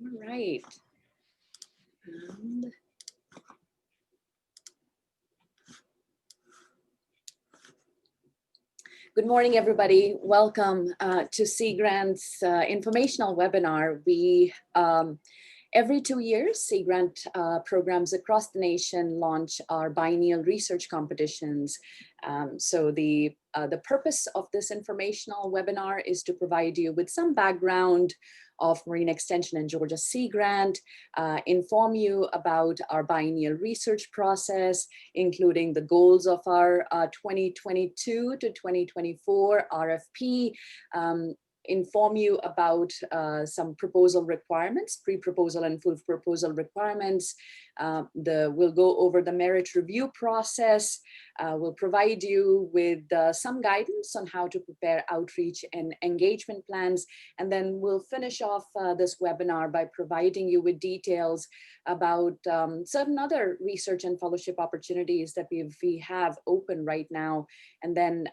All right. And good morning, everybody. Welcome to Sea Grant's informational webinar. We every 2 years, Sea Grant programs across the nation launch our biennial research competitions. So the purpose of this informational webinar is to provide you with some background of Marine Extension and Georgia Sea Grant, inform you about our biennial research process, including the goals of our 2022 to 2024 RFP, inform you about some proposal requirements, pre-proposal and full proposal requirements. We'll go over the merit review process. We'll provide you with some guidance on how to prepare outreach and engagement plans. And then we'll finish off this webinar by providing you with details about certain other research and fellowship opportunities that we have open right now. And then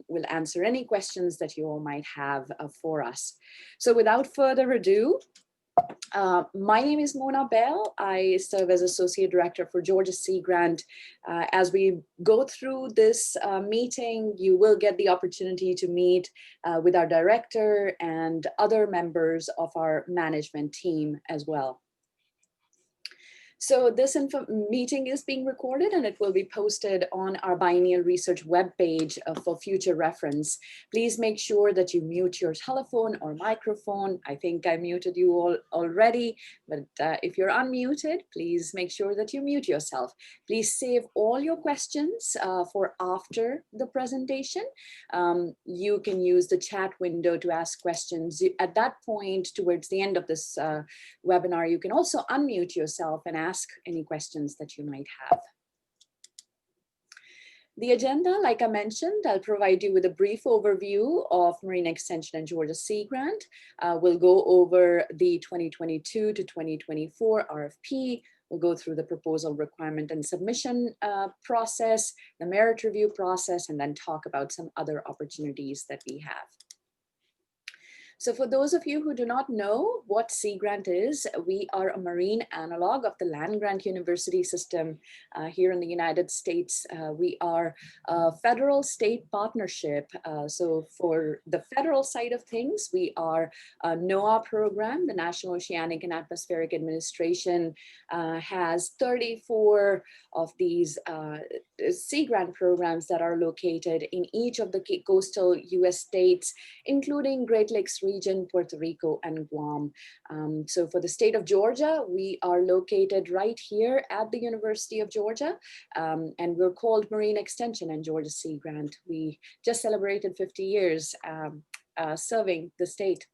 we'll answer any questions that you all might have for us. So without further ado, my name is Mona Bell. I serve as Associate Director for Georgia Sea Grant. As we go through this meeting, you will get the opportunity to meet with our director and other members of our management team as well. So this meeting is being recorded and it will be posted on our biennial research webpage for future reference. Please make sure that you mute your telephone or microphone. I think I muted you all already, but if you're unmuted, please make sure that you mute yourself. Please save all your questions for after the presentation. You can use the chat window to ask questions. At that point, towards the end of this webinar, you can also unmute yourself and ask any questions that you might have. The agenda, like I mentioned, I'll provide you with a brief overview of Marine Extension and Georgia Sea Grant. We'll go over the 2022 to 2024 RFP. We'll go through the proposal requirement and submission process, the merit review process, and then talk about some other opportunities that we have. So for those of you who do not know what Sea Grant is, we are a marine analog of the land grant university system here in the United States. We are a federal state partnership. So for the federal side of things, we are a NOAA program. The National Oceanic and Atmospheric Administration has 34 of these Sea Grant programs that are located in each of the coastal US states, including Great Lakes region, Puerto Rico, and Guam. So for the state of Georgia, we are located right here at the University of Georgia, and we're called Marine Extension and Georgia Sea Grant. We just celebrated 50 years serving the state.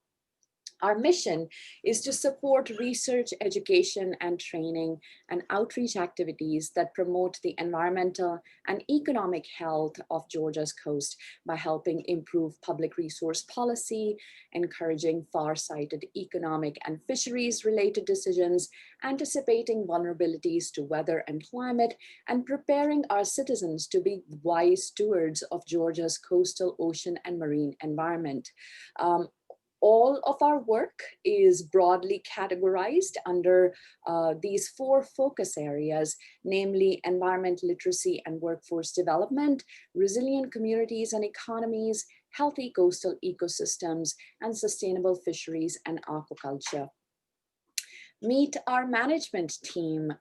Our mission is to support research, education, and training and outreach activities that promote the environmental and economic health of Georgia's coast by helping improve public resource policy, encouraging far-sighted economic and fisheries-related decisions, anticipating vulnerabilities to weather and climate, and preparing our citizens to be wise stewards of Georgia's coastal, ocean, and marine environment. All of our work is broadly categorized under these 4 focus areas, namely environmental literacy and workforce development, resilient communities and economies, healthy coastal ecosystems, and sustainable fisheries and aquaculture. Meet our management team.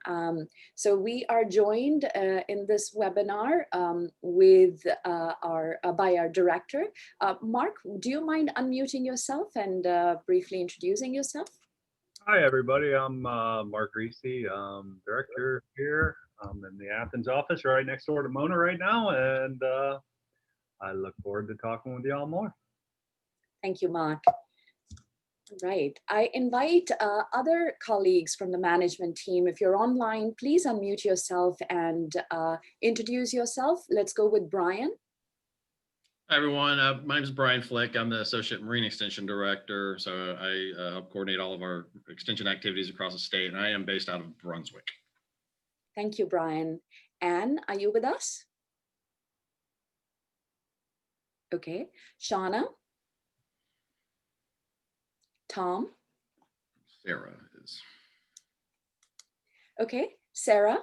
So we are joined in this webinar with by our director. Mark, do you mind unmuting yourself and briefly introducing yourself? Hi, everybody. I'm Mark Reese, director here. I'm in the Athens office right next door to Mona right now, and I look forward to talking with you all more. Thank you, Mark. Right. I invite other colleagues from the management team. If you're online, please unmute yourself and introduce yourself. Let's go with Brian. Hi, everyone. My name is Brian Flick. I'm the Associate Marine Extension Director. So I help coordinate all of our extension activities across the state, and I am based out of Brunswick. Thank you, Brian. Anne, are you with us? Okay. Shawna? Tom? Sarah services. Okay, Sarah.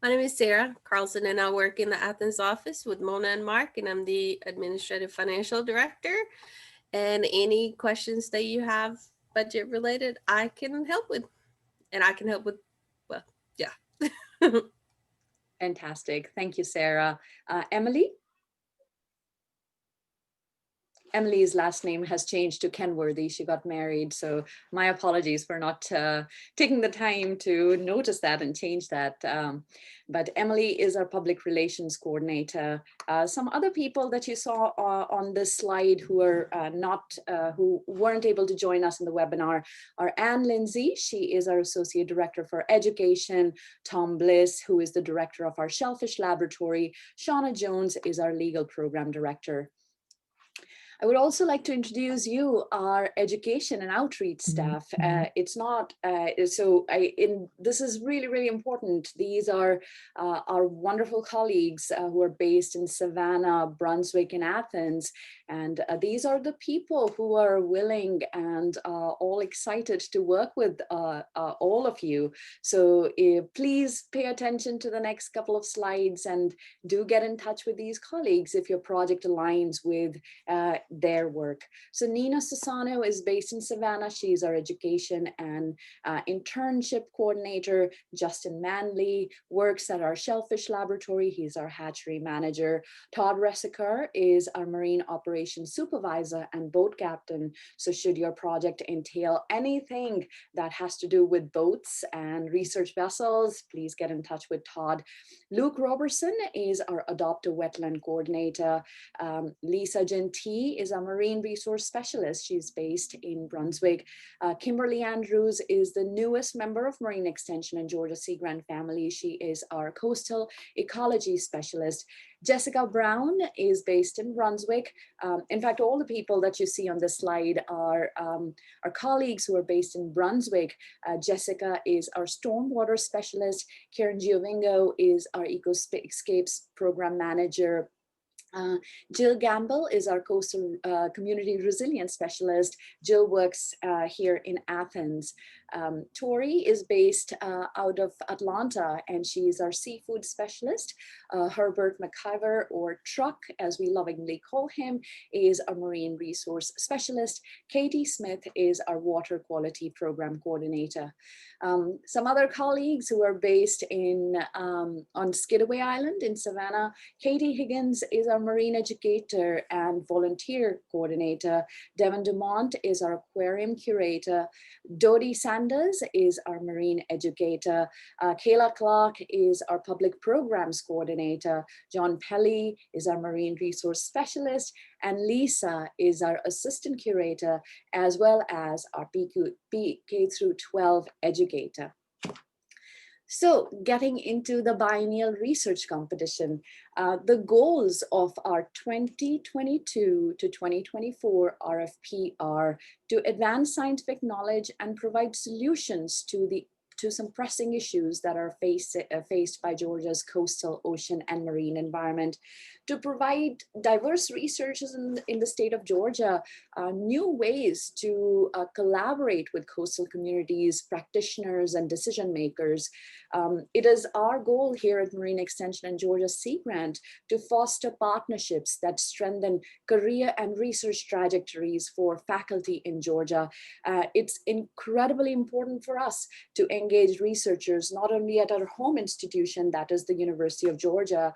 My name is Sarah Carlson, and I work in the Athens office with Mona and Mark, and I'm the Administrative Financial Director. And any questions that you have budget related, I can help with. And I can help with, well, yeah. Fantastic. Thank you, Sarah. Emily? Emily's last name has changed to Kenworthy. She got married. So my apologies for not taking the time to notice that and change that. But Emily is our public relations coordinator. Some other people that you saw on this slide who are who weren't able to join us in the webinar are Anne Lindsay. She is our Associate Director for Education. Tom Bliss, who is the Director of our Shellfish Laboratory. Shawna Jones is our Legal Program Director. I would also like to introduce you, our education and outreach staff. It's not, this is really, really important. These are our wonderful colleagues who are based in Savannah, Brunswick, and Athens. And these are the people who are willing and all excited to work with all of you. So please pay attention to the next couple of slides and do get in touch with these colleagues if your project aligns with their work. So Nina Sassano is based in Savannah. She's our education and internship coordinator. Justin Manley works at our Shellfish Laboratory. He's our hatchery manager. Todd Resiker is our marine operations supervisor and boat captain. So should your project entail anything that has to do with boats and research vessels, please get in touch with Todd. Luke Robertson is our adoptive wetland coordinator. Lisa Gentee is a marine resource specialist. She's based in Brunswick. Kimberly Andrews is the newest member of Marine Extension and Georgia Sea Grant family. She is our coastal ecology specialist. Jessica Brown is based in Brunswick. In fact, all the people that you see on this slide are our colleagues who are based in Brunswick. Jessica is our stormwater specialist. Karen Giovingo is our ecoscapes program manager. Jill Gamble is our coastal community resilience specialist. Jill works here in Athens. Tori is based out of Atlanta, and she's our seafood specialist. Herbert McIver, or Truck, as we lovingly call him, is our marine resource specialist. Katie Smith is our water quality program coordinator. Some other colleagues who are based on Skidaway Island in Savannah. Katie Higgins is our marine educator and volunteer coordinator. Devin Dumont is our aquarium curator. Dodie Sanders is our marine educator. Kayla Clark is our public programs coordinator. John Pelly is our marine resource specialist. And Lisa is our assistant curator, as well as our K through 12 educator. So getting into the biennial research competition, the goals of our 2022 to 2024 RFP are to advance scientific knowledge and provide solutions to some pressing issues that are faced by Georgia's coastal, ocean, and marine environment, to provide diverse researchers in the state of Georgia new ways to collaborate with coastal communities, practitioners, and decision makers. It is our goal here at Marine Extension and Georgia Sea Grant to foster partnerships that strengthen career and research trajectories for faculty in Georgia. It's incredibly important for us to engage researchers not only at our home institution, that is the University of Georgia,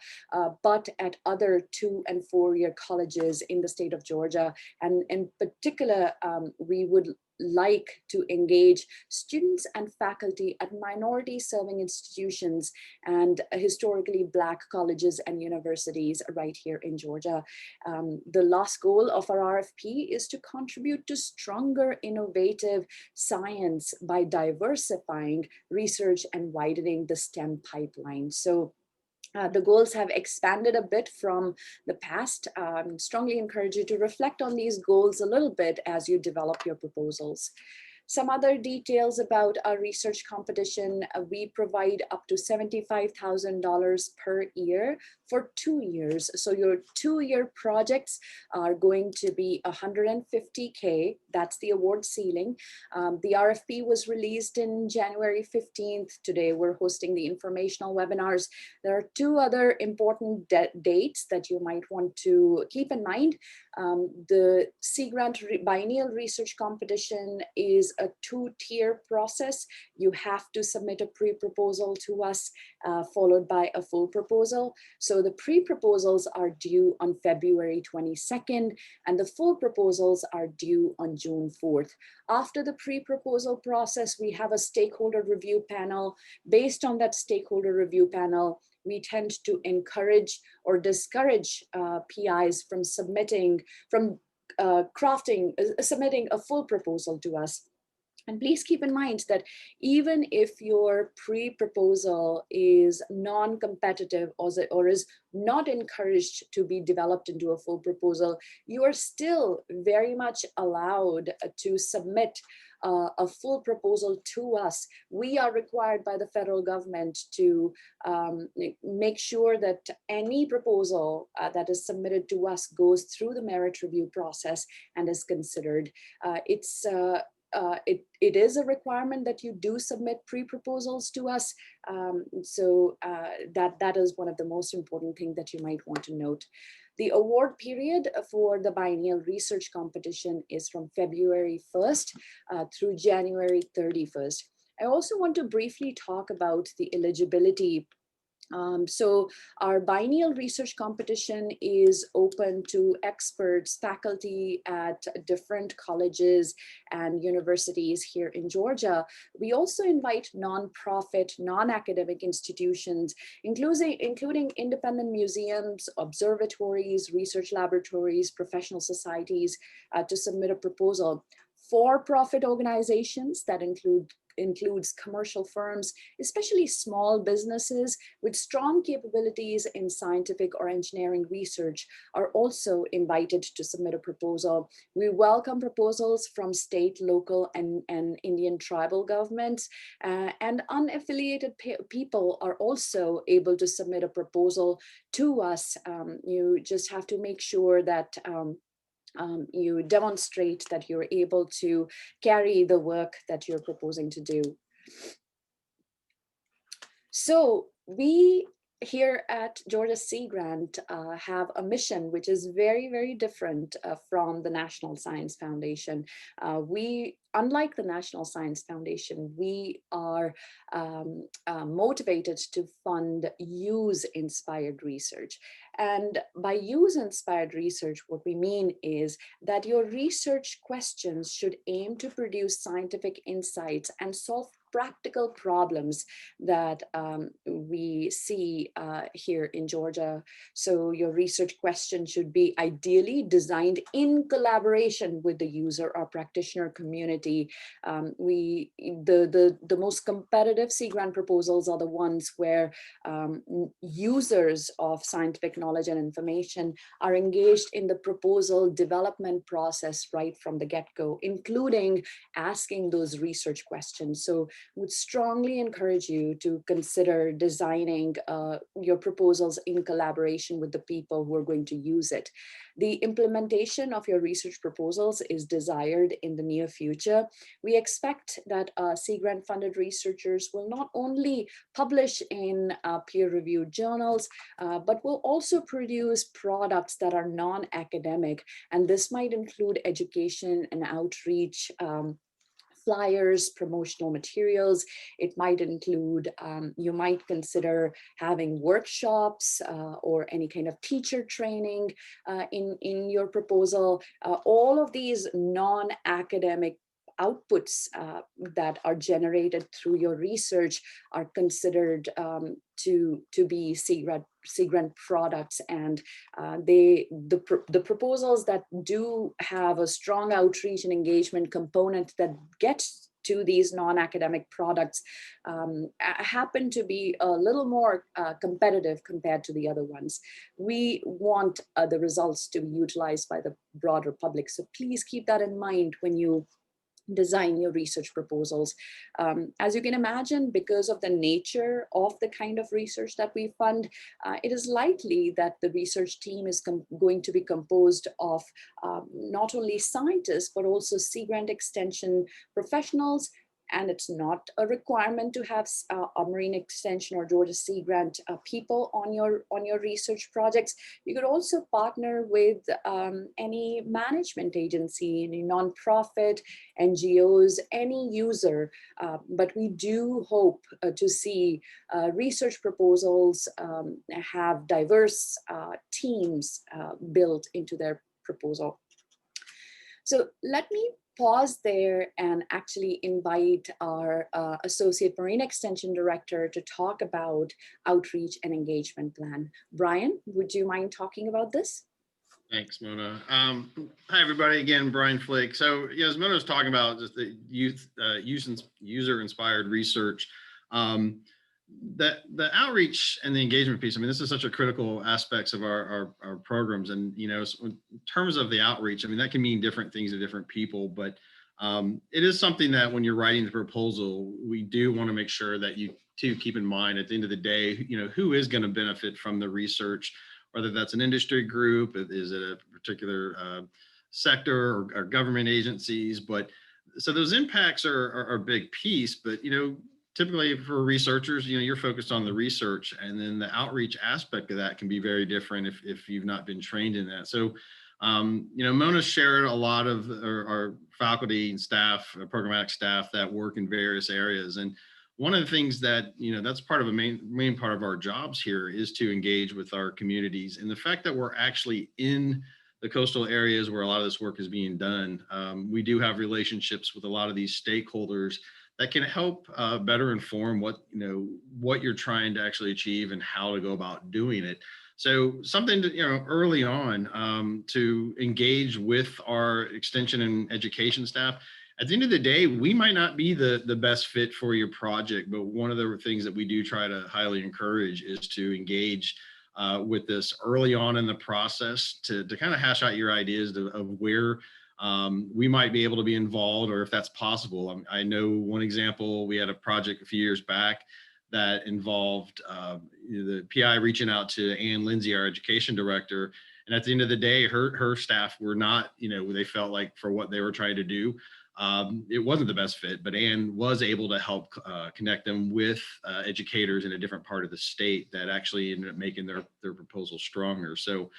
but at other 2- and 4-year colleges in the state of Georgia. And in particular, we would like to engage students and faculty at minority serving institutions and historically Black colleges and universities right here in Georgia. The last goal of our RFP is to contribute to stronger innovative science by diversifying research and widening the STEM pipeline. So the goals have expanded a bit from the past. Strongly encourage you to reflect on these goals a little bit as you develop your proposals. Some other details about our research competition, we provide up to $75,000 per year for 2 years. So your 2-year projects are going to be $150K. that's the award ceiling. The RFP was released in January 15th. Today, we're hosting the informational webinars. There are two other important dates that you might want to keep in mind. The Sea Grant Biennial Research Competition is a two-tier process. You have to submit a pre-proposal to us, followed by a full proposal. So the pre-proposals are due on February 22nd, and the full proposals are due on June 4th. After the pre-proposal process, we have a stakeholder review panel. Based on that stakeholder review panel, we tend to encourage or discourage PIs from submitting a full proposal to us. And please keep in mind that even if your pre-proposal is non-competitive or is not encouraged to be developed into a full proposal, you are still very much allowed to submit a full proposal to us. We are required by the federal government to make sure that any proposal that is submitted to us goes through the merit review process and is considered. It is a requirement that you do submit pre-proposals to us. That is one of the most important things that you might want to note. The award period for the biennial research competition is from February 1st through January 31st. I also want to briefly talk about the eligibility. So our biennial research competition is open to experts, faculty at different colleges and universities here in Georgia. We also invite nonprofit, non-academic institutions, including independent museums, observatories, research laboratories, professional societies to submit a proposal. For-profit organizations that includes commercial firms, especially small businesses with strong capabilities in scientific or engineering research, are also invited to submit a proposal. We welcome proposals from state, local, and Indian tribal governments, and unaffiliated people are also able to submit a proposal to us. You just have to make sure that you demonstrate that you're able to carry the work that you're proposing to do. So we here at Georgia Sea Grant have a mission which is very, very different from the National Science Foundation. Unlike the National Science Foundation, we are motivated to fund use-inspired research. And by use-inspired research, what we mean is that your research questions should aim to produce scientific insights and solve practical problems that we see here in Georgia. So your research question should be ideally designed in collaboration with the user or practitioner community. The most competitive Sea Grant proposals are the ones where users of scientific knowledge and information are engaged in the proposal development process right from the get-go, including asking those research questions. So would strongly encourage you to consider designing your proposals in collaboration with the people who are going to use it. The implementation of your research proposals is desired in the near future. We expect that Sea Grant funded researchers will not only publish in peer-reviewed journals, but will also produce products that are non-academic. And this might include education and outreach, flyers, promotional materials. It might include, you might consider having workshops or any kind of teacher training in your proposal. All of these non-academic outputs that are generated through your research are considered to be Sea Grant products, and the proposals that do have a strong outreach and engagement component that gets to these non-academic products happen to be a little more competitive compared to the other ones. We want the results to be utilized by the broader public, so please keep that in mind when you design your research proposals. As you can imagine, because of the nature of the kind of research that we fund, it is likely that the research team is going to be composed of not only scientists, but also Sea Grant Extension professionals. And it's not a requirement to have a Marine Extension or Georgia Sea Grant people on your research projects. You could also partner with any management agency, any nonprofit, NGOs, any user. But we do hope to see research proposals have diverse teams built into their proposal. So let me pause there and actually invite our Associate Marine Extension Director to talk about outreach and engagement plan. Brian, would you mind talking about this? Thanks, Mona. Hi, everybody. Again, Brian Flick. So, as Mona was talking about, just the user-inspired research, the outreach and the engagement piece. I mean, this is such a critical aspects of our programs. And, so in terms of the outreach, I mean, that can mean different things to different people, but it is something that when you're writing the proposal, we do want to make sure that you too keep in mind at the end of the day, who is going to benefit from the research, whether that's an industry group, is it a particular sector or government agencies. But so those impacts are a big piece, but, typically for researchers, you're focused on the research, and then the outreach aspect of that can be very different if you've not been trained in that. So, Mona shared a lot of our faculty and staff, programmatic staff that work in various areas. And one of the things that, that's part of a main part of our jobs here is to engage with our communities. And the fact that we're actually in the coastal areas where a lot of this work is being done, we do have relationships with a lot of these stakeholders that can help better inform what you're trying to actually achieve and how to go about doing it. So something to, early on to engage with our extension and education staff. At the end of the day, we might not be the best fit for your project, but one of the things that we do try to highly encourage is to engage with this early on in the process to kind of hash out your ideas of where we might be able to be involved, or if that's possible. I know one example, we had a project a few years back that involved the PI reaching out to Ann Lindsay, our education director. And at the end of the day, her staff were not, they felt like for what they were trying to do, it wasn't the best fit, but Ann was able to help connect them with educators in a different part of the state that actually ended up making their proposal stronger. So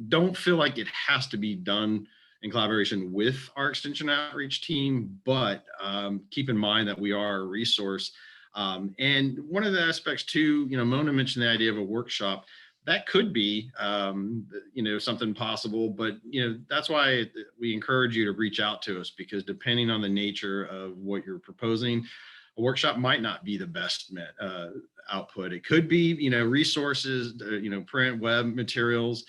don't feel like it has to be done in collaboration with our extension outreach team, but keep in mind that we are a resource. And one of the aspects too, Mona mentioned the idea of a workshop. That could be, something possible, but, that's why we encourage you to reach out to us, because depending on the nature of what you're proposing, a workshop might not be the best output. It could be, resources, print, web materials,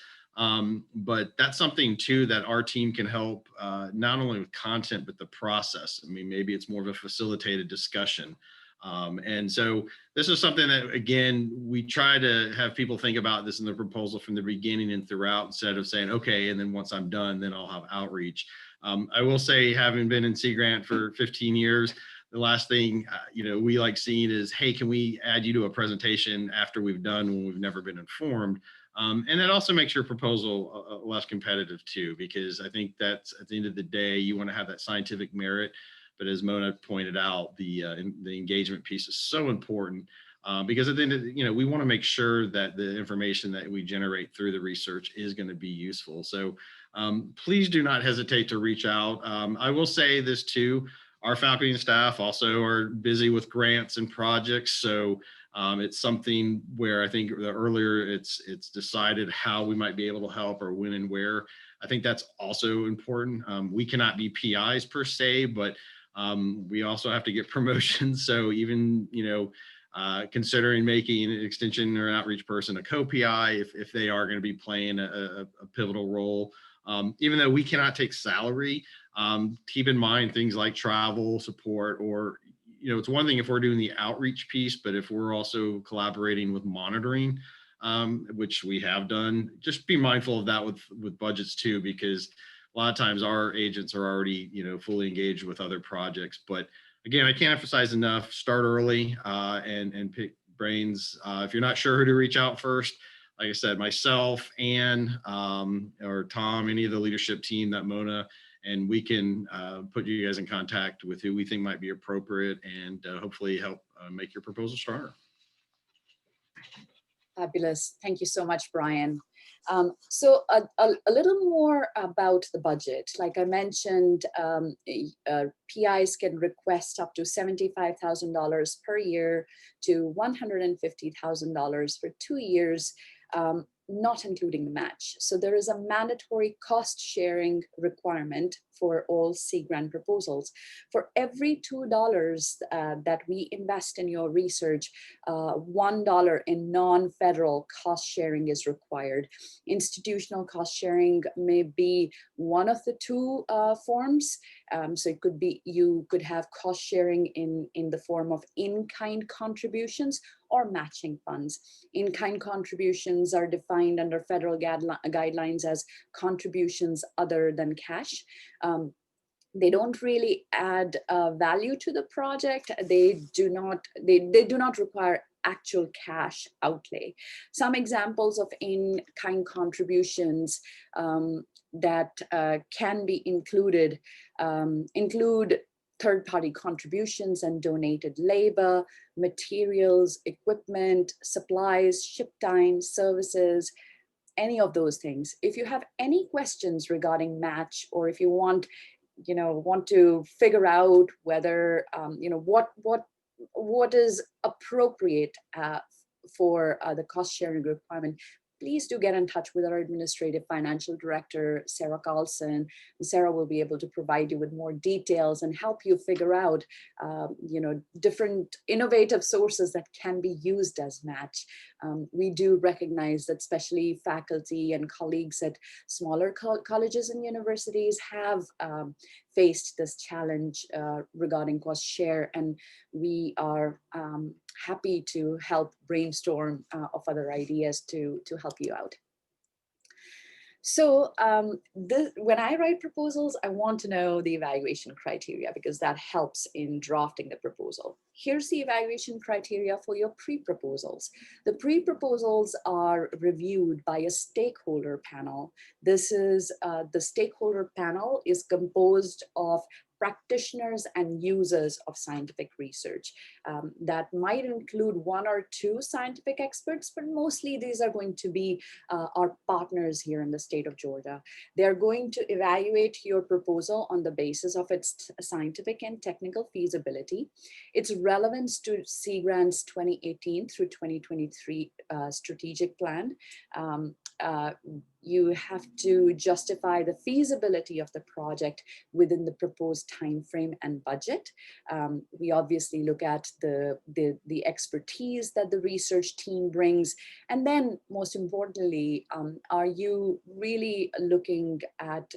but that's something too that our team can help, not only with content, but the process. I mean, maybe it's more of a facilitated discussion. And so this is something that, again, we try to have people think about this in the proposal from the beginning and throughout, instead of saying, okay, and then once I'm done, then I'll have outreach. I will say, having been in Sea Grant for 15 years, the last thing, we like seeing is, hey, can we add you to a presentation after we've done when we've never been informed? And that also makes your proposal less competitive too, because I think that's, at the end of the day, you want to have that scientific merit. But as Mona pointed out, the engagement piece is so important because at the end of we want to make sure that the information that we generate through the research is going to be useful. So please do not hesitate to reach out. I will say this too, our faculty and staff also are busy with grants and projects. So it's something where I think the earlier it's decided how we might be able to help, or when and where. I think that's also important. We cannot be PIs per se, but we also have to get promotions. So even, considering making an extension or an outreach person a co-PI, if they are going to be playing a pivotal role, even though we cannot take salary, keep in mind things like travel support, or, it's one thing if we're doing the outreach piece, but if we're also collaborating with monitoring, which we have done, just be mindful of that with budgets too, because a lot of times our agents are already, fully engaged with other projects. But again, I can't emphasize enough, start early and pick brains. If you're not sure who to reach out first, like I said, myself, Ann, or Tom, any of the leadership team that Mona, and we can put you guys in contact with who we think might be appropriate and hopefully help make your proposal stronger. Fabulous. Thank you so much, Brian. So a little more about the budget. Like I mentioned, PIs can request up to $75,000 per year to $150,000 for 2 years, not including the match. So there is a mandatory cost sharing requirement for all Sea Grant proposals. For every $2 that we invest in your research, $1 in non-federal cost sharing is required. Institutional cost sharing may be one of the two forms. So it could be, you could have cost sharing in the form of in-kind contributions or matching funds. In-kind contributions are defined under federal guidelines as contributions other than cash. They don't really add value to the project. They do not require actual cash outlay. Some examples of in-kind contributions that can be included include third-party contributions and donated labor, materials, equipment, supplies, ship time, services, any of those things. If you have any questions regarding match, or if you want to figure out whether, what is appropriate for the cost sharing requirement, please do get in touch with our administrative financial director, Sarah Carlson. Sarah will be able to provide you with more details and help you figure out, different innovative sources that can be used as match. We do recognize that especially faculty and colleagues at smaller colleges and universities have faced this challenge regarding cost share, and we are happy to help brainstorm of other ideas to help you out. So when I write proposals, I want to know the evaluation criteria because that helps in drafting the proposal. Here's the evaluation criteria for your pre-proposals. The pre-proposals are reviewed by a stakeholder panel. This is the stakeholder panel is composed of practitioners and users of scientific research. That might include 1 or 2 scientific experts, but mostly these are going to be our partners here in the state of Georgia. They're going to evaluate your proposal on the basis of its scientific and technical feasibility, its relevance to Sea Grant's 2018 through 2023 strategic plan. You have to justify the feasibility of the project within the proposed time frame and budget. We obviously look at the expertise that the research team brings. And then most importantly, are you really looking at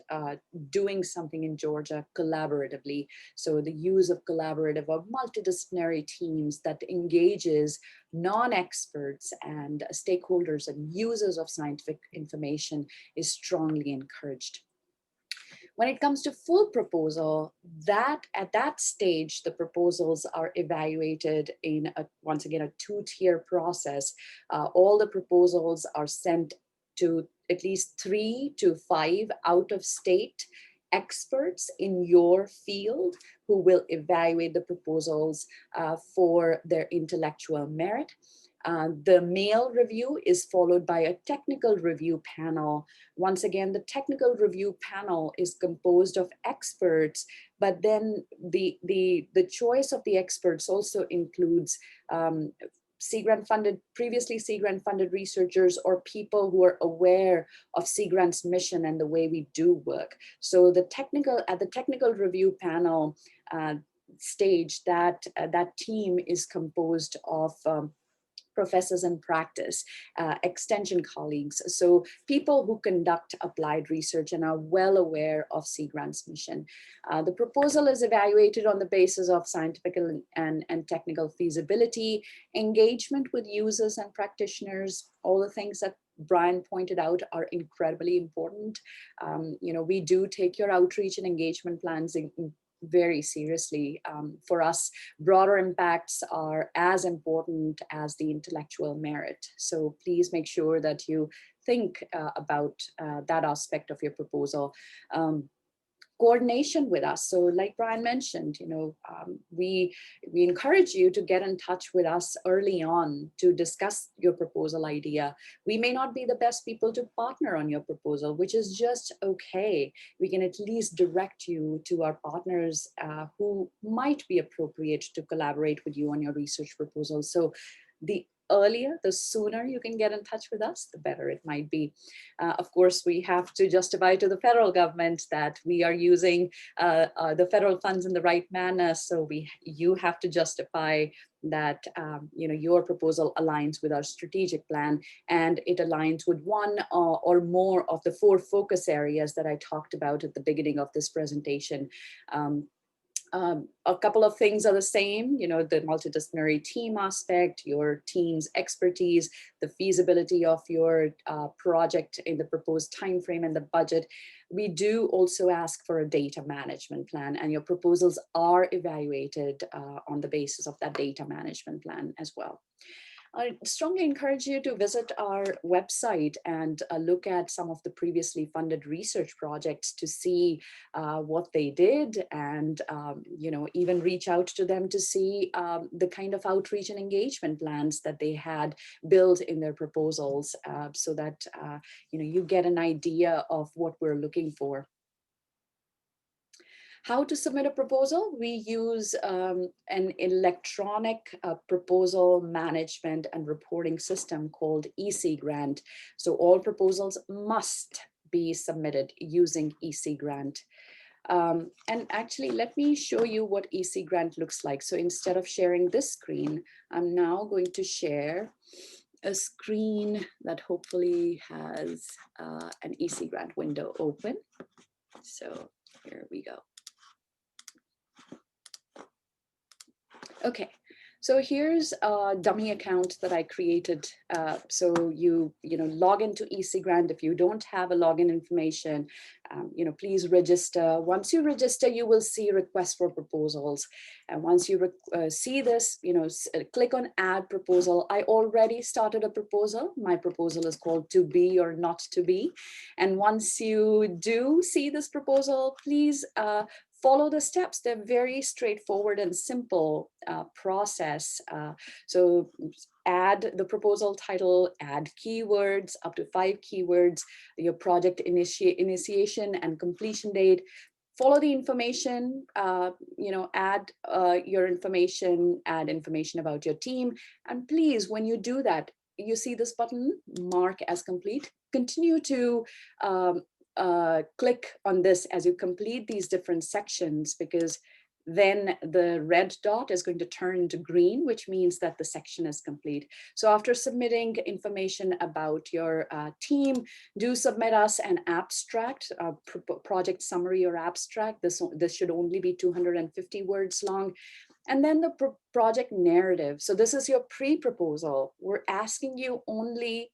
doing something in Georgia collaboratively? So the use of collaborative or multidisciplinary teams that engages non-experts and stakeholders and users of scientific information is strongly encouraged. When it comes to full proposal, at that stage, the proposals are evaluated in once again, a 2-tier process. All the proposals are sent to at least 3 to 5 out-of-state experts in your field who will evaluate the proposals for their intellectual merit. The male review is followed by a technical review panel. Once again, the technical review panel is composed of experts, but then the choice of the experts also includes previously Sea Grant funded researchers or people who are aware of Sea Grant's mission and the way we do work. So at the technical review panel stage, that team is composed of professors in practice, extension colleagues, so people who conduct applied research and are well aware of Sea Grant's mission. The proposal is evaluated on the basis of scientific and technical feasibility, engagement with users and practitioners. All the things that Brian pointed out are incredibly important. We do take your outreach and engagement plans very seriously. For us, broader impacts are as important as the intellectual merit. So please make sure that you think about that aspect of your proposal. Coordination with us. So like Brian mentioned, we encourage you to get in touch with us early on to discuss your proposal idea. We may not be the best people to partner on your proposal, which is just okay. We can at least direct you to our partners who might be appropriate to collaborate with you on your research proposal. So the earlier, the sooner you can get in touch with us, the better it might be. Of course, we have to justify to the federal government that we are using the federal funds in the right manner. So you have to justify that your proposal aligns with our strategic plan, and it aligns with one or more of the 4 focus areas that I talked about at the beginning of this presentation. A couple of things are the same, the multidisciplinary team aspect, your team's expertise, the feasibility of your project in the proposed timeframe and the budget. We do also ask for a data management plan, and your proposals are evaluated on the basis of that data management plan as well. I strongly encourage you to visit our website and look at some of the previously funded research projects to see what they did, and even reach out to them to see the kind of outreach and engagement plans that they had built in their proposals, so that you get an idea of what we're looking for. How to submit a proposal? We use an electronic proposal management and reporting system called EC Grant. So all proposals must be submitted using EC Grant. And actually, let me show you what EC Grant looks like. So instead of sharing this screen, I'm now going to share a screen that hopefully has an EC Grant window open. So here we go. Okay, so here's a dummy account that I created. So you log into EC Grant. If you don't have a login information, please register. Once you register, you will see request for proposals. And once you see this, click on add proposal. I already started a proposal. My proposal is called to be or not to be. And once you do see this proposal, please follow the steps. They're very straightforward and simple process. So add the proposal title, add keywords, up to 5 keywords, your project initiation and completion date. Follow the information, add your information, add information about your team. And please, when you do that, you see this button, mark as complete. Continue to click on this as you complete these different sections, because then the red dot is going to turn to green, which means that the section is complete. So after submitting information about your team, do submit us an abstract, project summary or abstract. This should only be 250 words long. And then the project narrative. So this is your pre-proposal. We're asking you only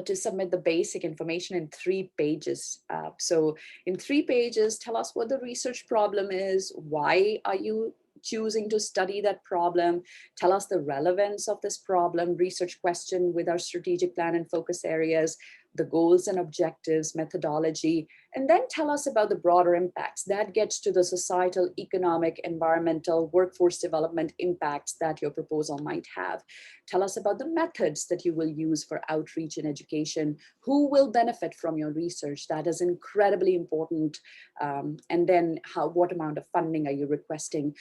to submit the basic information in 3 pages. So in 3 pages, tell us what the research problem is. Why are you choosing to study that problem? Tell us the relevance of this problem, research question with our strategic plan and focus areas, the goals and objectives, methodology, and then tell us about the broader impacts. That gets to the societal, economic, environmental, workforce development impacts that your proposal might have. Tell us about the methods that you will use for outreach and education. Who will benefit from your research? That is incredibly important. And then what amount of funding are you requesting?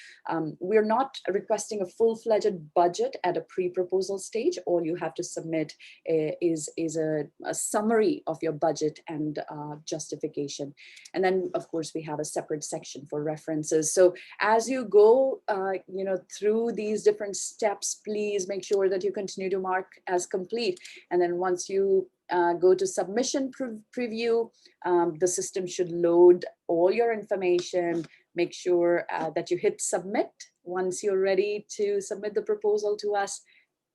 We're not requesting a full-fledged budget at a pre-proposal stage. All you have to submit is a summary of your budget and justification. And then, of course, we have a separate section for references. So as you go through these different steps, please make sure that you continue to mark as complete. And then once you go to submission preview, the system should load all your information. Make sure that you hit submit once you're ready to submit the proposal to us,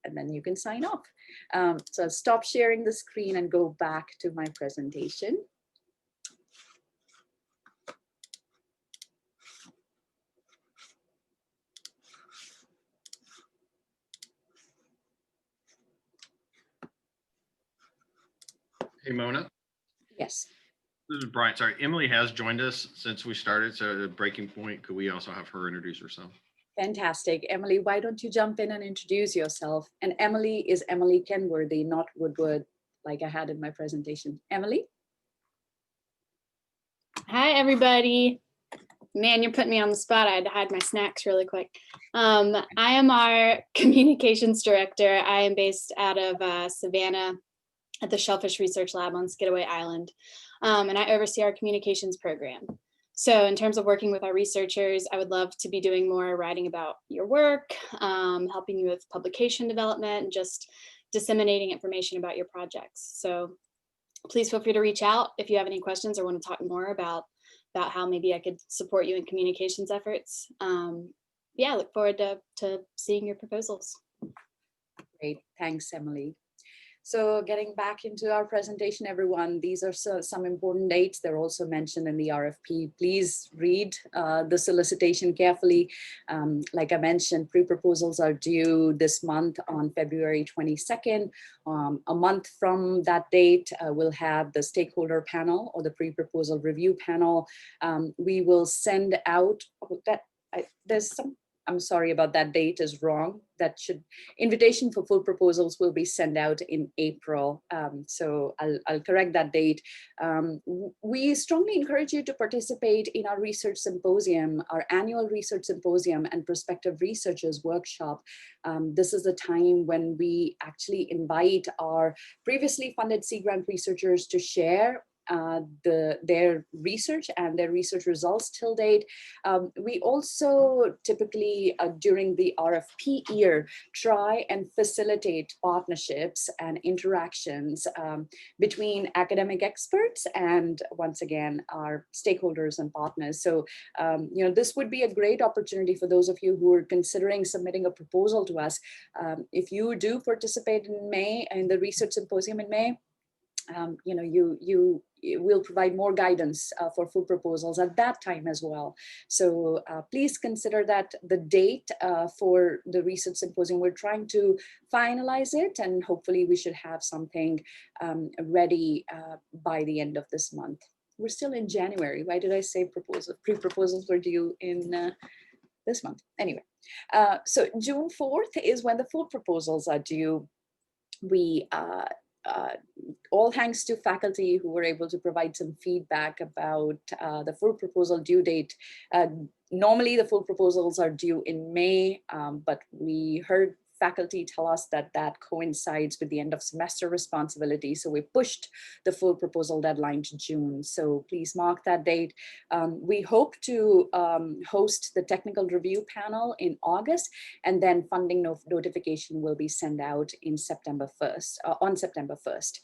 and then you can sign off. So I'll stop sharing the screen and go back to my presentation. Hey, Mona. Yes. This is Brian. Sorry, Emily has joined us since we started. So at breaking point, could we also have her introduce herself? Fantastic. Emily, why don't you jump in and introduce yourself? And Emily is Emily Kenworthy, not Woodward, like I had in my presentation. Emily? Hi, everybody. Man, you're putting me on the spot. I had to hide my snacks really quick. I am our communications director. I am based out of Savannah at the Shellfish Research Lab on Skidaway Island. And I oversee our communications program. So in terms of working with our researchers, I would love to be doing more writing about your work, helping you with publication development, and just disseminating information about your projects. So please feel free to reach out if you have any questions or want to talk more about how maybe I could support you in communications efforts. Yeah, I look forward to seeing your proposals. Great, thanks, Emily. So getting back into our presentation, everyone, these are some important dates. They're also mentioned in the RFP. Please read the solicitation carefully. Like I mentioned, pre-proposals are due this month on February 22nd. A month from that date, we'll have the stakeholder panel or the pre-proposal review panel. We will send out I'm sorry about that, date is wrong. Invitation for full proposals will be sent out in April. So I'll correct that date. We strongly encourage you to participate in our research symposium, our annual research symposium and prospective researchers workshop. This is a time when we actually invite our previously funded Sea Grant researchers to share their research and their research results till date. We also typically during the RFP year try and facilitate partnerships and interactions between academic experts and once again our stakeholders and partners. So this would be a great opportunity for those of you who are considering submitting a proposal to us. If you do participate in May in the research symposium in May, you will provide more guidance for full proposals at that time as well. So please consider that the date for the research symposium. We're trying to finalize it and hopefully we should have something ready by the end of this month. We're still in January. Why did I say pre-proposals were due in this month? Anyway, so June 4th is when the full proposals are due. We all thanks to faculty who were able to provide some feedback about the full proposal due date. Normally the full proposals are due in May, but we heard faculty tell us that that coincides with the end of semester responsibility. So we pushed the full proposal deadline to June. So please mark that date. We hope to host the technical review panel in August, and then funding notification will be sent out in September 1st, on September 1st.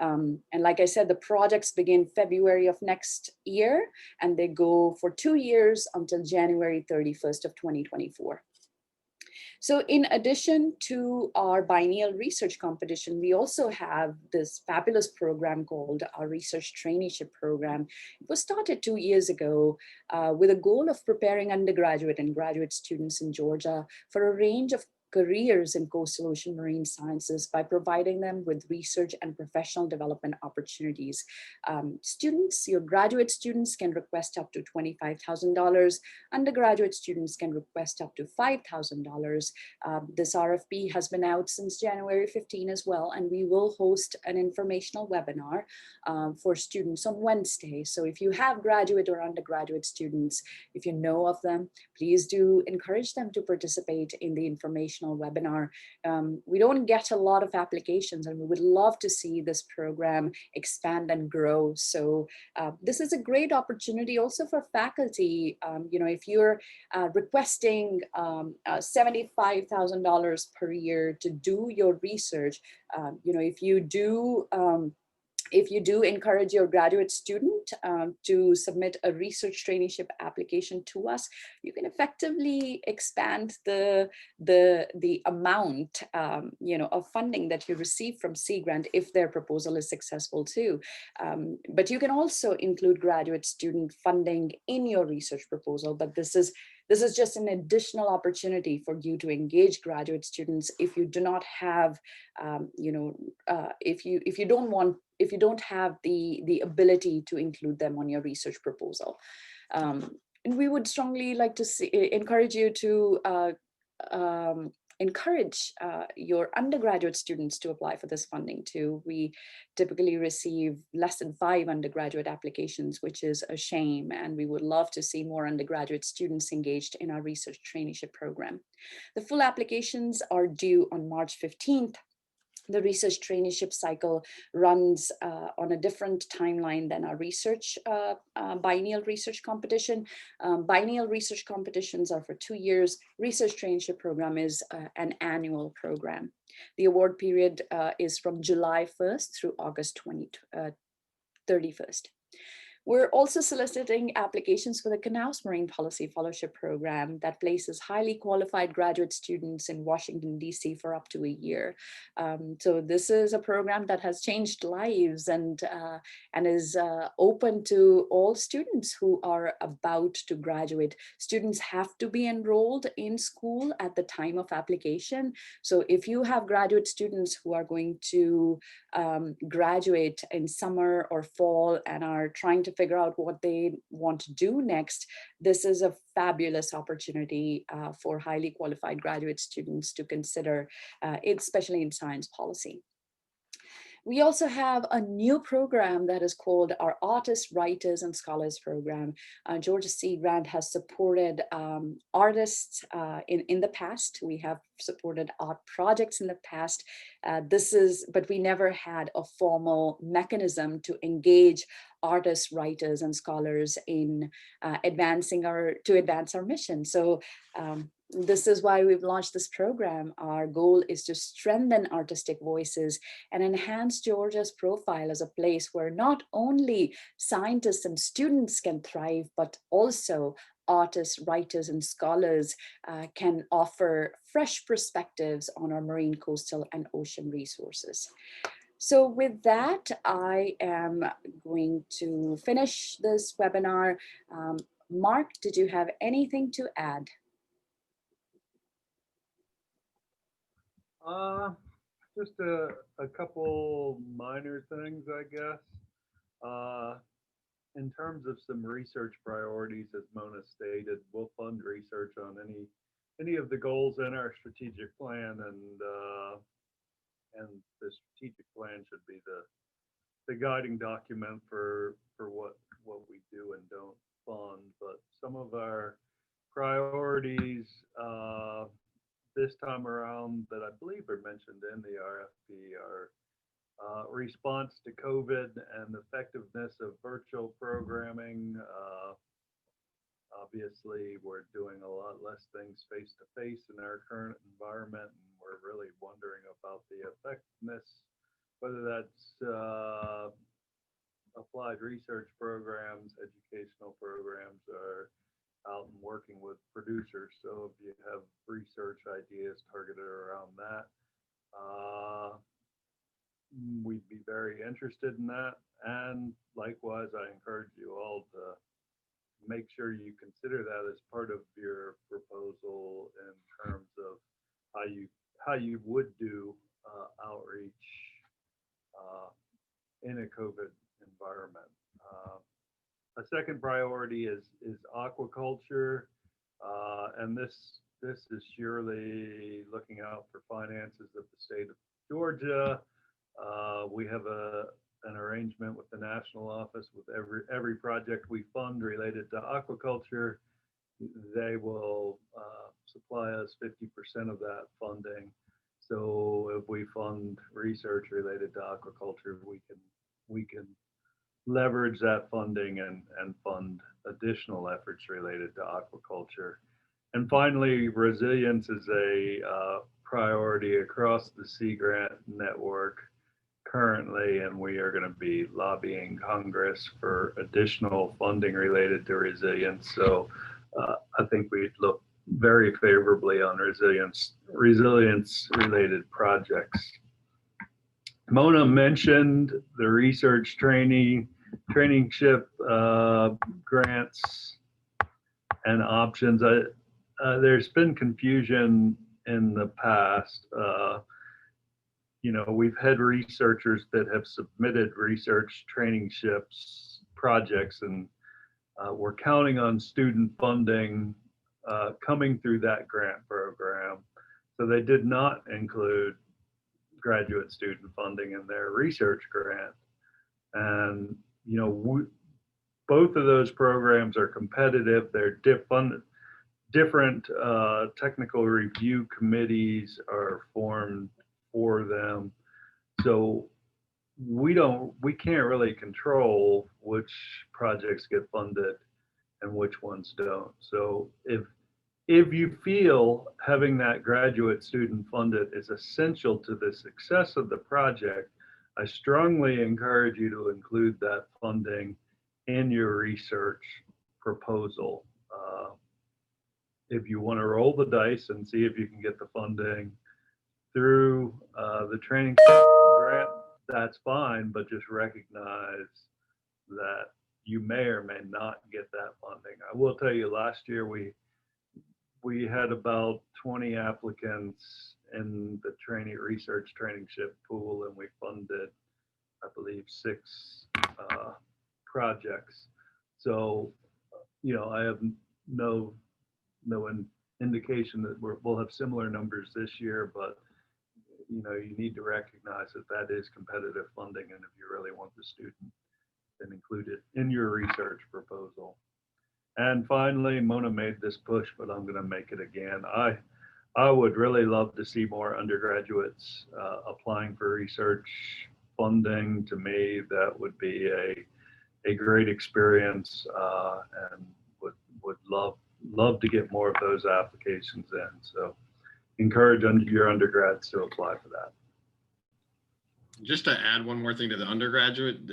And like I said, the projects begin February of next year, and they go for 2 years until January 31st of 2024. So in addition to our biennial research competition, we also have this fabulous program called our Research Traineeship Program. It was started 2 years ago with a goal of preparing undergraduate and graduate students in Georgia for a range of careers in coastal ocean marine sciences by providing them with research and professional development opportunities. Students, your graduate students can request up to $25,000. Undergraduate students can request up to $5,000. This RFP has been out since January 15 as well, and we will host an informational webinar for students on Wednesday. So if you have graduate or undergraduate students, if you know of them, please do encourage them to participate in the informational webinar. We don't get a lot of applications, and we would love to see this program expand and grow. So this is a great opportunity also for faculty. If you're requesting $75,000 per year to do your research, if you do encourage your graduate student to submit a research traineeship application to us, you can effectively expand the amount of funding that you receive from Sea Grant if their proposal is successful too. But you can also include graduate student funding in your research proposal. But this is just an additional opportunity for you to engage graduate students if you do not have, if you don't have the ability to include them on your research proposal. And we would strongly like to encourage you to encourage your undergraduate students to apply for this funding too. We typically receive less than 5 undergraduate applications, which is a shame, and we would love to see more undergraduate students engaged in our research traineeship program. The full applications are due on March 15th. The research traineeship cycle runs on a different timeline than our research biennial research competition. Biennial research competitions are for 2 years. Research traineeship program is an annual program. The award period is from July 1st through August 31st. We're also soliciting applications for the Canals Marine Policy Fellowship Program that places highly qualified graduate students in Washington, D.C. for up to a year. So this is a program that has changed lives and is open to all students who are about to graduate. Students have to be enrolled in school at the time of application. So if you have graduate students who are going to graduate in summer or fall and are trying to figure out what they want to do next, this is a fabulous opportunity for highly qualified graduate students to consider, especially in science policy. We also have a new program that is called our Artists, Writers, and Scholars Program. Georgia Sea Grant has supported artists in the past. We have supported art projects in the past. But we never had a formal mechanism to engage artists, writers, and scholars in advance our mission. So this is why we've launched this program. Our goal is to strengthen artistic voices and enhance Georgia's profile as a place where not only scientists and students can thrive, but also artists, writers, and scholars can offer fresh perspectives on our marine, coastal, and ocean resources. So with that, I am going to finish this webinar. Mark, did you have anything to add? Just a couple minor things, I guess. In terms of some research priorities, as Mona stated, we'll fund research on any of the goals in our strategic plan, and the strategic plan should be the guiding document for what we do and don't fund. But some of our priorities this time around that I believe are mentioned in the RFP are response to COVID and effectiveness of virtual programming. Obviously, we're doing a lot less things face to face in our current environment, and we're really wondering about the effectiveness, whether that's applied research programs, educational programs, or out and working with producers. So if you have research ideas targeted around that, we'd be very interested in that. And likewise, I encourage you all to make sure you consider that as part of your proposal in terms of how you second priority is aquaculture, and this is surely looking out for finances of the state of Georgia. We have an arrangement with the national office with every project we fund related to aquaculture. They will supply us 50% of that funding. So if we fund research related to aquaculture, we can leverage that funding and fund additional efforts related to aquaculture. And finally, resilience is a priority across the Sea Grant network currently, and we are going to be lobbying Congress for additional funding related to resilience. So I think we'd look very favorably on resilience related projects. Mona mentioned the research traineeship grants and options. There's been confusion in the past. We've had researchers that have submitted research traineeships projects, and we're counting on student funding coming through that grant program. So they did not include graduate student funding in their research grant. And, both of those programs are competitive. They're different technical review committees are formed for them. So we can't really control which projects get funded and which ones don't. So if you feel having that graduate student funded is essential to the success of the project, I strongly encourage you to include that funding in your research proposal. If you want to roll the dice and see if you can get the funding through the training grant, that's fine, but just recognize that you may or may not get that funding. I will tell you, last year we had about 20 applicants in the research traineeship pool, and we funded, I believe, 6 projects. So, I have no indication that we'll have similar numbers this year, but you need to recognize that is competitive funding, and if you really want the student, then include it in your research proposal. And finally, Mona made this push, but I'm going to make it again. I would really love to see more undergraduates applying for research funding. To me, that would be a great experience, and would love to get more of those applications in. So encourage your undergrads to apply for that. Just to add one more thing to the undergraduate,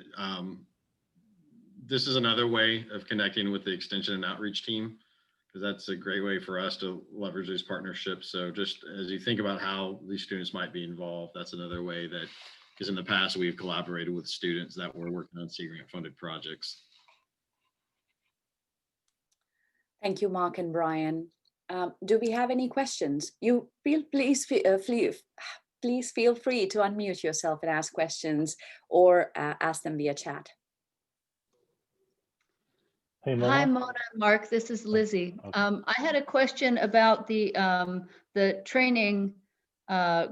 this is another way of connecting with the extension and outreach team, because that's a great way for us to leverage these partnerships. So just as you think about how these students might be involved, that's another way that, because in the past we've collaborated with students that were working on Sea Grant funded projects. Thank you, Mark and Brian. Do we have any questions? Please feel free to unmute yourself and ask questions, or ask them via chat. Hey, Mona. Hi, Mona and Mark. This is Lizzie. Okay. I had a question about the training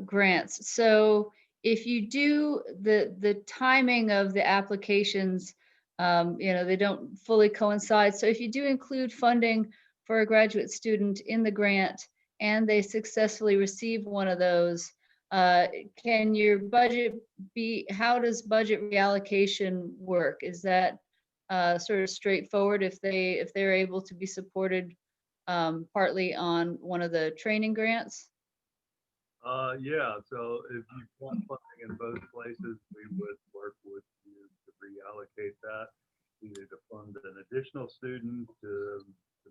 grants. So if you do the timing of the applications, they don't fully coincide. So if you do include funding for a graduate student in the grant and they successfully receive one of those, can your budget how does budget reallocation work? Is that sort of straightforward if they're able to be supported partly on one of the training grants? Yeah, so if you want funding in both places, we would work with you to reallocate that, either to fund an additional student, to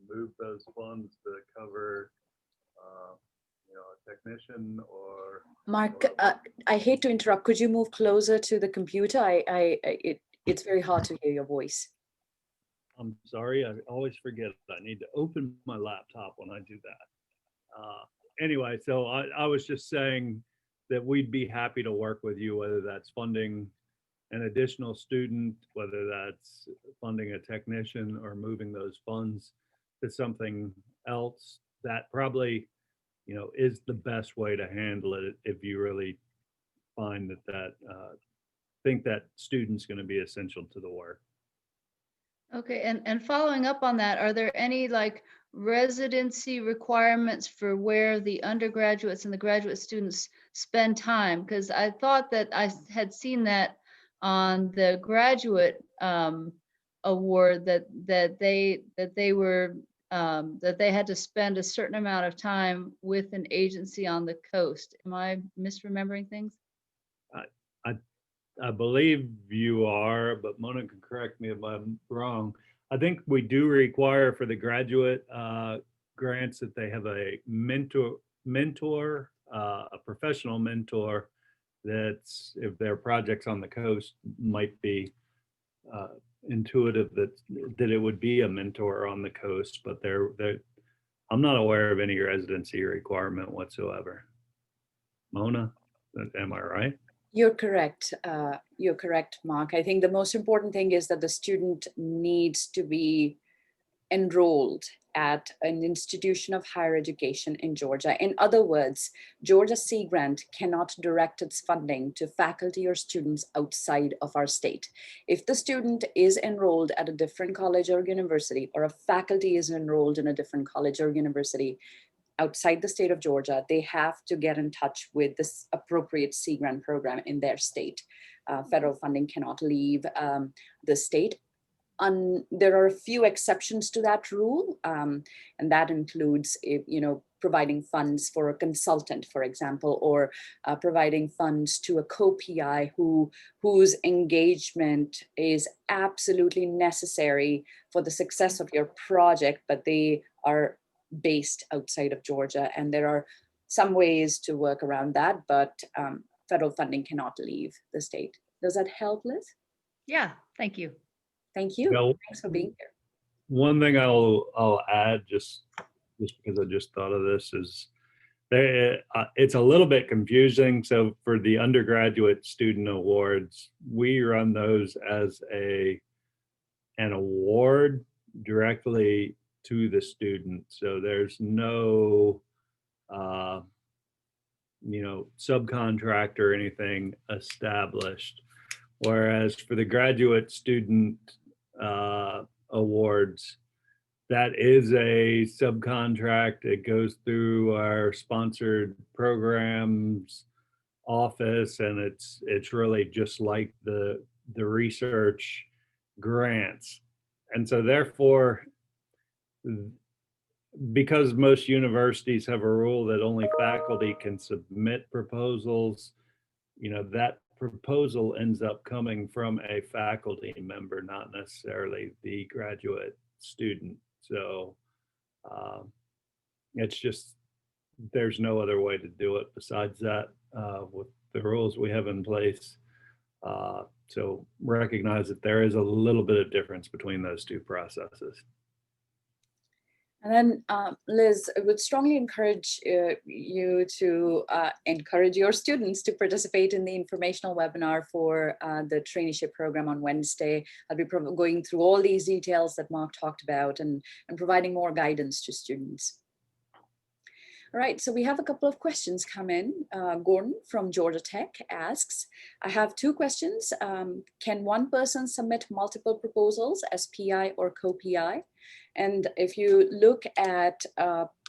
move those funds to cover a technician, or Mark, I hate to interrupt. Could you move closer to the computer? It's very hard to hear your voice. I'm sorry, I always forget I need to open my laptop when I do that. Anyway, so I was just saying that we'd be happy to work with you, whether that's funding an additional student, whether that's funding a technician or moving those funds to something else, that probably, is the best way to handle it if you really find that think that student's going to be essential to the work. Okay, and following up on that, are there any like residency requirements for where the undergraduates and the graduate students spend time? Because I thought that I had seen that on the graduate award that they were that they had to spend a certain amount of time with an agency on the coast. Am I misremembering things? I believe you are, but Mona can correct me if I'm wrong. I think we do require for the graduate grants that they have a mentor, a professional mentor. That's, if their projects on the coast, might be intuitive that it would be a mentor on the coast, but I'm not aware of any residency requirement whatsoever. Mona, am I right? You're correct. You're correct, Mark. I think the most important thing is that the student needs to be enrolled at an institution of higher education in Georgia. In other words, Georgia Sea Grant cannot direct its funding to faculty or students outside of our state. If the student is enrolled at a different college or university, or a faculty is enrolled in a different college or university outside the state of Georgia, they have to get in touch with this appropriate Sea Grant program in their state. Federal funding cannot leave the state. There are a few exceptions to that rule, and that includes, providing funds for a consultant, for example, or providing funds to a co-PI whose engagement is absolutely necessary for the success of your project, but they are based outside of Georgia. And there are some ways to work around that, but federal funding cannot leave the state. Does that help, Liz? Yeah, thank you. Thank you. Well, Thanks for being here. one thing I'll add, just because I just thought of this, is it's a little bit confusing. So for the undergraduate student awards, we run those as an award directly to the student. So there's no subcontract or anything established. Whereas for the graduate student awards, that is a subcontract. It goes through our sponsored programs office, and it's really just like the research grants. And so therefore, because most universities have a rule that only faculty can submit proposals, that proposal ends up coming from a faculty member, not necessarily the graduate student. So it's just, there's no other way to do it besides that with the rules we have in place. So recognize that there is a little bit of difference between those two processes. And then, Liz, I would strongly encourage you to encourage your students to participate in the informational webinar for the traineeship program on Wednesday. I'll be going through all these details that Mark talked about and providing more guidance to students. All right, so we have a couple of questions come in. Gordon from Georgia Tech asks, I have two questions. Can one person submit multiple proposals as PI or co-PI? And if you look at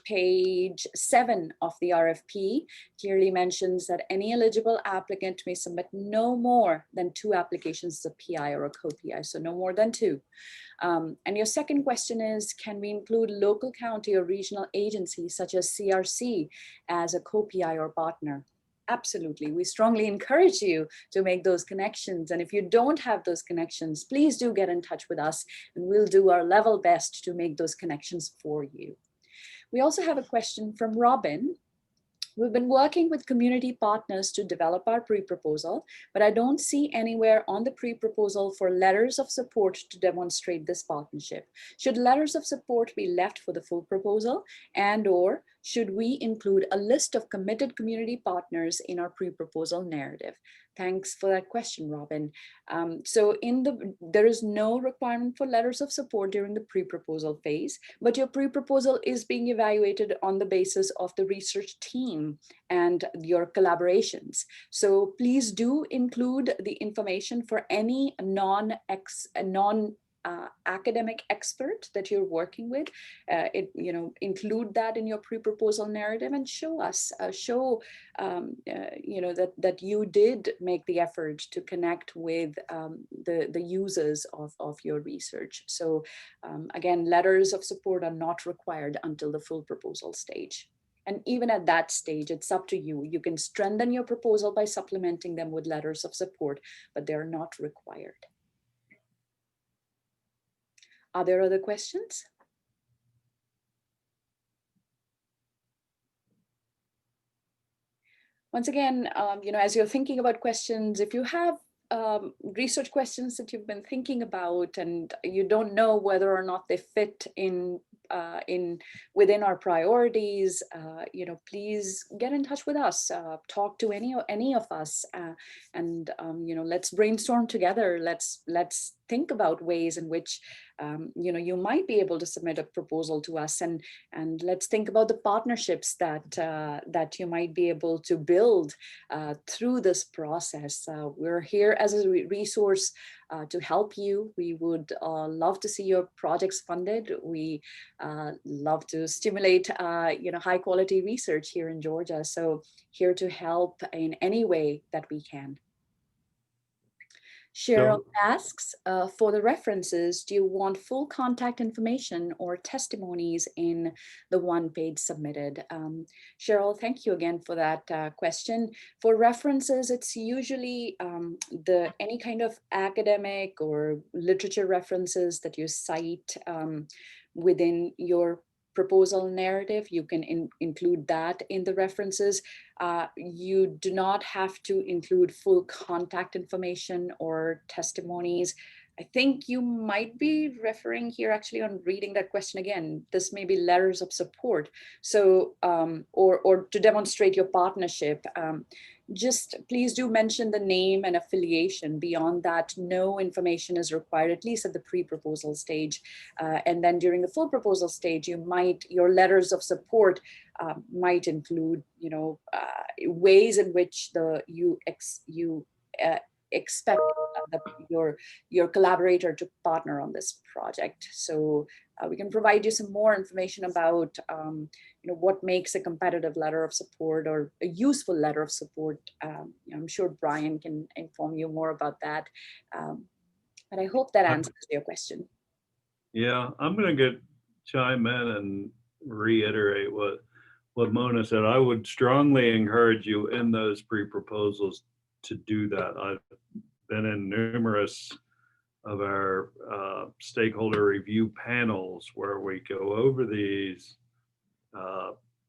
page 7 of the RFP, clearly mentions that any eligible applicant may submit no more than 2 applications as a PI or a co-PI, so no more than 2. And your second question is, can we include local, county, or regional agencies such as CRC as a co-PI or partner? Absolutely. We strongly encourage you to make those connections. And if you don't have those connections, please do get in touch with us and we'll do our level best to make those connections for you. We also have a question from Robin. We've been working with community partners to develop our pre-proposal, but I don't see anywhere on the pre-proposal for letters of support to demonstrate this partnership. Should letters of support be left for the full proposal, and/or should we include a list of committed community partners in our pre-proposal narrative? Thanks for that question, Robin. So there is no requirement for letters of support during the pre-proposal phase, but your pre-proposal is being evaluated on the basis of the research team and your collaborations. So please do include the information for any academic expert that you're working with. Include that in your pre-proposal narrative and show us, that you did make the effort to connect with the users of your research. So again, letters of support are not required until the full proposal stage. And even at that stage, it's up to you. You can strengthen your proposal by supplementing them with letters of support, but they're not required. Are there other questions? Once again, as you're thinking about questions, if you have research questions that you've been thinking about and you don't know whether or not they fit within our priorities, please get in touch with us, talk to any of us, and let's brainstorm together. Let's think about ways in which you might be able to submit a proposal to us, and let's think about the partnerships that you might be able to build through this process. We're here as a resource to help you. We would love to see your projects funded. We love to stimulate high quality research here in Georgia. So here to help in any way that we can. Cheryl asks, for the references, do you want full contact information or testimonies in the one page submitted? Cheryl, thank you again for that question. For references, it's usually any kind of academic or literature references that you cite within your proposal narrative. You can include that in the references. You do not have to include full contact information or testimonies. I think you might be referring here actually on reading that question again. This may be letters of support. So, or to demonstrate your partnership. Just please do mention the name and affiliation. Beyond that, no information is required, at least at the pre-proposal stage. And then during the full proposal stage, your letters of support might include, ways in which you expect your collaborator to partner on this project. So we can provide you some more information about what makes a competitive letter of support or a useful letter of support. I'm sure Brian can inform you more about that. But I hope that answers your question. Yeah, I'm going to chime in and reiterate what Mona said. I would strongly encourage you in those pre-proposals to do that. I've been in numerous of our stakeholder review panels where we go over these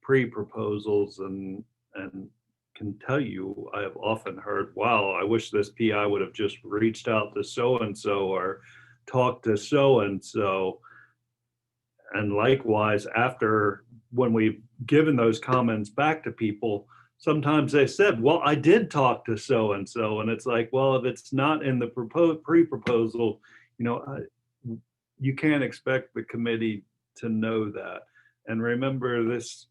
pre-proposals and can tell you, I have often heard, wow, I wish this PI would have just reached out to so-and-so or talked to so-and-so. And likewise, when we've given those comments back to people, sometimes they said, well, I did talk to so-and-so. And it's like, well, if it's not in the pre-proposal, you can't expect the committee to know that. And remember this,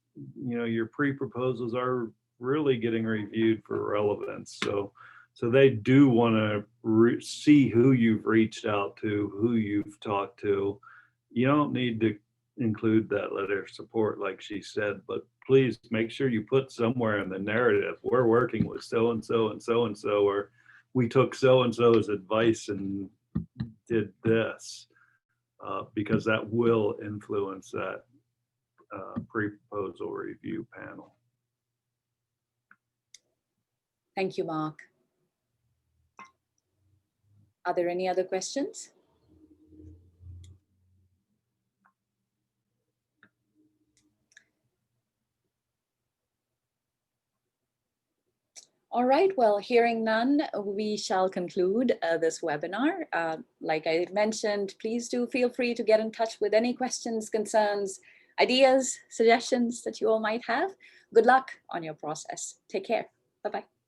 your pre-proposals are really getting reviewed for relevance. So they do want to see who you've reached out to, who you've talked to. You don't need to include that letter of support like she said, but please make sure you put somewhere in the narrative, we're working with so-and-so and so-and-so, or we took so-and-so's advice and did this, because that will influence that pre-proposal review panel. Thank you, Mark. Are there any other questions? All right, well, hearing none, we shall conclude this webinar. Like I mentioned, please do feel free to get in touch with any questions, concerns, ideas, suggestions that you all might have. Good luck on your process. Take care. Bye-bye.